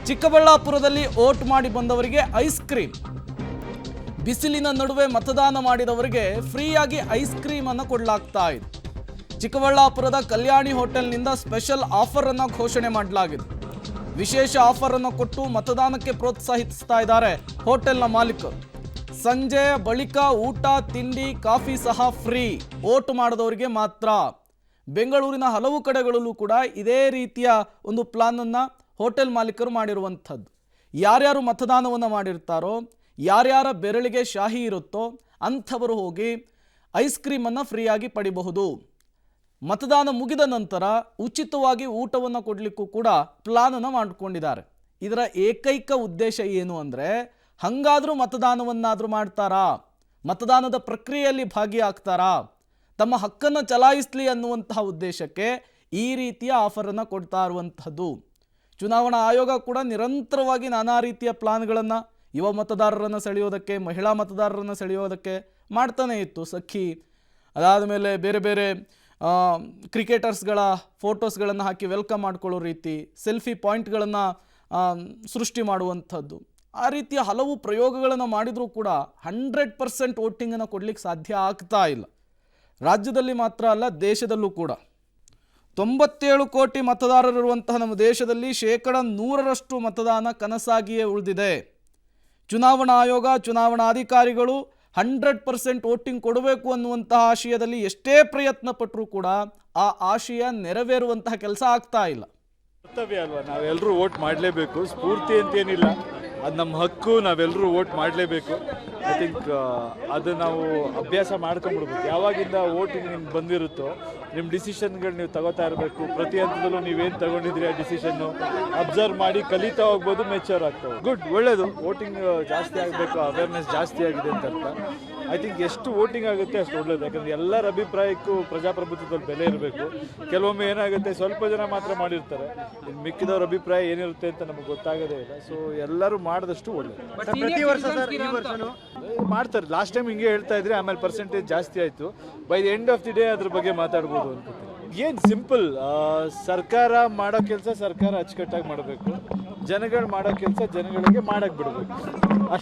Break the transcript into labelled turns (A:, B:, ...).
A: ಚಿಕ್ಕಬಳ್ಳಾಪುರದಲ್ಲಿ ವೋಟ್ ಮಾಡಿ ಬಂದವರಿಗೆ ಐಸ್ ಕ್ರೀಮ್. ಬಿಸಿಲಿನ ನಡುವೆ ಮತದಾನ ಮಾಡಿದವರಿಗೆ ಫ್ರೀಯಾಗಿ ಐಸ್ ಕ್ರೀಮ್ ಅನ್ನು ಕೊಡಲಾಗ್ತಾ ಇದೆ. ಚಿಕ್ಕಬಳ್ಳಾಪುರದ ಕಲ್ಯಾಣಿ ಹೋಟೆಲ್ನಿಂದ ಸ್ಪೆಷಲ್ ಆಫರ್ ಅನ್ನು ಘೋಷಣೆ ಮಾಡಲಾಗಿದೆ. ವಿಶೇಷ ಆಫರ್ ಅನ್ನು ಕೊಟ್ಟು ಮತದಾನಕ್ಕೆ ಪ್ರೋತ್ಸಾಹಿಸ್ತಾ ಇದ್ದಾರೆ ಹೋಟೆಲ್ನ ಮಾಲೀಕರು. ಸಂಜೆ ಬಳಿಕ ಊಟ, ತಿಂಡಿ, ಕಾಫಿ ಸಹ ಫ್ರೀ, ವೋಟ್ ಮಾಡಿದವರಿಗೆ ಮಾತ್ರ. ಬೆಂಗಳೂರಿನ ಹಲವು ಕಡೆಗಳಲ್ಲೂ ಕೂಡ ಇದೇ ರೀತಿಯ ಒಂದು ಪ್ಲಾನ್ ಅನ್ನು ಹೋಟೆಲ್ ಮಾಲೀಕರು ಮಾಡಿರುವಂಥದ್ದು. ಯಾರ್ಯಾರು ಮತದಾನವನ್ನು ಮಾಡಿರ್ತಾರೋ, ಯಾರ್ಯಾರ ಬೆರಳಿಗೆ ಶಾಹಿ ಇರುತ್ತೋ ಅಂಥವರು ಹೋಗಿ ಐಸ್ ಕ್ರೀಮನ್ನು ಫ್ರೀಯಾಗಿ ಪಡಿಬಹುದು. ಮತದಾನ ಮುಗಿದ ನಂತರ ಉಚಿತವಾಗಿ ಊಟವನ್ನು ಕೊಡಲಿಕ್ಕೂ ಕೂಡ ಪ್ಲಾನನ್ನು ಮಾಡಿಕೊಂಡಿದ್ದಾರೆ. ಇದರ ಏಕೈಕ ಉದ್ದೇಶ ಏನು ಅಂದರೆ, ಹಂಗಾದರೂ ಮತದಾನವನ್ನಾದರೂ ಮಾಡ್ತಾರಾ, ಮತದಾನದ ಪ್ರಕ್ರಿಯೆಯಲ್ಲಿ ಭಾಗಿಯಾಗ್ತಾರಾ, ತಮ್ಮ ಹಕ್ಕನ್ನು ಚಲಾಯಿಸಲಿ ಅನ್ನುವಂತಹ ಉದ್ದೇಶಕ್ಕೆ ಈ ರೀತಿಯ ಆಫರನ್ನು ಕೊಡ್ತಾ ಇರುವಂಥದ್ದು. ಚುನಾವಣಾ ಆಯೋಗ ಕೂಡ ನಿರಂತರವಾಗಿ ನಾನಾ ರೀತಿಯ ಪ್ಲಾನ್ಗಳನ್ನು ಯುವ ಮತದಾರರನ್ನು ಸೆಳೆಯೋದಕ್ಕೆ, ಮಹಿಳಾ ಮತದಾರರನ್ನು ಸೆಳೆಯೋದಕ್ಕೆ ಮಾಡ್ತಾನೆ ಇತ್ತು. ಸಖಿ, ಅದಾದ ಮೇಲೆ ಬೇರೆ ಬೇರೆ ಕ್ರಿಕೆಟರ್ಸ್ಗಳ ಫೋಟೋಸ್ಗಳನ್ನು ಹಾಕಿ ವೆಲ್ಕಮ್ ಮಾಡ್ಕೊಳ್ಳೋ ರೀತಿ, ಸೆಲ್ಫಿ ಪಾಯಿಂಟ್ಗಳನ್ನು ಸೃಷ್ಟಿ ಮಾಡುವಂಥದ್ದು, ಆ ರೀತಿಯ ಹಲವು ಪ್ರಯೋಗಗಳನ್ನು ಮಾಡಿದರೂ ಕೂಡ 100% ವೋಟಿಂಗನ್ನು ಕೊಡಲಿಕ್ಕೆ ಸಾಧ್ಯ ಆಗ್ತಾ ಇಲ್ಲ. ರಾಜ್ಯದಲ್ಲಿ ಮಾತ್ರ ಅಲ್ಲ, ದೇಶದಲ್ಲೂ ಕೂಡ 97 ಕೋಟಿ ಮತದಾರರಿರುವಂತಹ ನಮ್ಮ ದೇಶದಲ್ಲಿ 100% ಮತದಾನ ಕನಸಾಗಿಯೇ ಉಳಿದಿದೆ. ಚುನಾವಣಾ ಆಯೋಗ, ಚುನಾವಣಾಧಿಕಾರಿಗಳು 100% ವೋಟಿಂಗ್ ಕೊಡಬೇಕು ಅನ್ನುವಂತಹ ಆಶಯದಲ್ಲಿ ಎಷ್ಟೇ ಪ್ರಯತ್ನ ಪಟ್ಟರೂ ಕೂಡ ಆ ಆಶಯ ನೆರವೇರುವಂತಹ ಕೆಲಸ ಆಗ್ತಾ ಇಲ್ಲ.
B: ಕರ್ತವ್ಯ ಅಲ್ವಾ, ನಾವೆಲ್ಲರೂ ವೋಟ್ ಮಾಡಲೇಬೇಕು. ಸ್ಫೂರ್ತಿ ಅಂತೇನಿಲ್ಲ, ಅದು ನಮ್ಮ ಹಕ್ಕು, ನಾವೆಲ್ಲರೂ ವೋಟ್ ಮಾಡಲೇಬೇಕು. ಐ ಥಿಂಕ್ ಅದು ನಾವು ಅಭ್ಯಾಸ ಮಾಡ್ಕೊಂಡ್ಬಿಡ್ಬೇಕು. ಯಾವಾಗಿಂದ ವೋಟಿಂಗ್ ನಿಮ್ಗೆ ಬಂದಿರುತ್ತೋ ನಿಮ್ಮ ಡಿಸಿಷನ್ಗಳು ನೀವು ತಗೋತಾ ಇರಬೇಕು. ಪ್ರತಿ ಹಂತದಲ್ಲೂ ನೀವೇನು ತಗೊಂಡಿದ್ರಿ ಆ ಡಿಸಿಷನ್ನು ಅಬ್ಸರ್ವ್ ಮಾಡಿ ಕಲಿತಾ ಹೋಗ್ಬೋದು, ಮೆಚೂರ್ ಆಗ್ತವೆ. ಗುಡ್, ಒಳ್ಳೆಯದು. ವೋಟಿಂಗ್ ಜಾಸ್ತಿ ಆಗಬೇಕು, ಅವೇರ್ನೆಸ್ ಜಾಸ್ತಿ ಆಗಿದೆ ಅಂತ ಅರ್ಥ. ಐ ಥಿಂಕ್ ಎಷ್ಟು ವೋಟಿಂಗ್ ಆಗುತ್ತೆ ಅಷ್ಟು ಒಳ್ಳೆಯದು. ಯಾಕಂದರೆ ಎಲ್ಲರ ಅಭಿಪ್ರಾಯಕ್ಕೂ ಪ್ರಜಾಪ್ರಭುತ್ವದಲ್ಲಿ ಬೆಲೆ ಇರಬೇಕು. ಕೆಲವೊಮ್ಮೆ ಏನಾಗುತ್ತೆ, ಸ್ವಲ್ಪ ಜನ ಮಾತ್ರ ಮಾಡಿರ್ತಾರೆ, ಇನ್ನು ಮಿಕ್ಕಿದವ್ರ ಅಭಿಪ್ರಾಯ ಏನಿರುತ್ತೆ ಅಂತ ನಮಗೆ ಗೊತ್ತಾಗೋದೇ ಇಲ್ಲ. ಸೊ ಎಲ್ಲರೂ ಮಾಡಿದಷ್ಟು ಒಳ್ಳೆಯದು.
C: ಪ್ರತಿ ವರ್ಷ
B: ಮಾಡ್ತಾರೆ. ಲಾಸ್ಟ್ ಟೈಮ್ ಹಿಂಗೆ ಹೇಳ್ತಾ ಇದ್ರೆ, ಆಮೇಲೆ ಪರ್ಸೆಂಟೇಜ್ ಜಾಸ್ತಿ ಆಯಿತು. By the end of the day ಅದ್ರ ಬಗ್ಗೆ ಮಾತಾಡ್ಬೋದು ಅನ್ಕೋತೀನಿ. ಏನು ಸಿಂಪಲ್, ಸರ್ಕಾರ ಮಾಡೋ ಕೆಲಸ ಸರ್ಕಾರ ಅಚ್ಚುಕಟ್ಟಾಗಿ ಮಾಡಬೇಕು, ಜನಗಳು ಮಾಡೋ ಕೆಲಸ ಜನಗಳಿಗೆ ಮಾಡಕ್ಕೆ ಬಿಡಬೇಕು.